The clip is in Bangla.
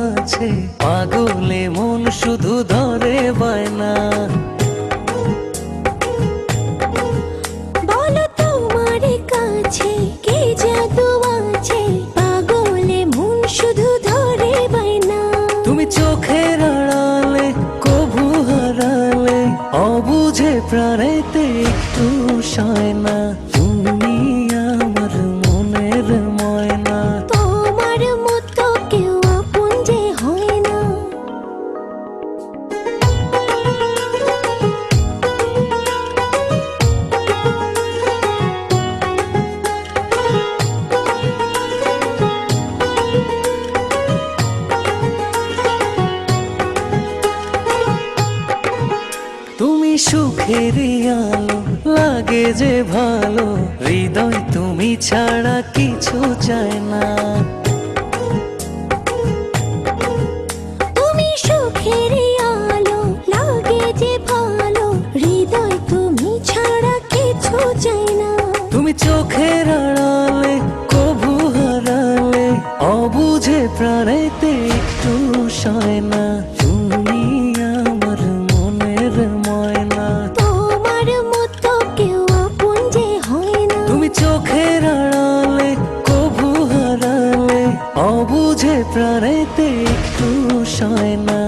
আছে, পাগলে মন শুধু ধরে বায়না। বলো তোমার কাছে কে জাদু আছে, পাগলে মন শুধু ধরে বায়না। তুমি চোখের আড়ালে কভু হারালে, অবুঝে প্রাণেতে একটু সয় না। তুমি আমার মনের ময়না, তোমার মতো কেউ আপন যে হয় না। তুমি সুখের আলো, লাগে যে ভালো, হৃদয় তুমি ছাড়া কিছু চায় না। তুমি সুখের আলো, লাগে যে ভালো, হৃদয় তুমি ছাড়া কিছু চাই না। তুমি চোখের আড়ালে কভু হারালে, অবুঝে প্রাণেতে একটু সয় না। তুমি আমার মনের ময়না, তোমার মতো কেউ আপন যে হয় না। তুমি চোখের আড়ালে কভু হারালে, অবুঝে প্রাণেতে একটু সয় না।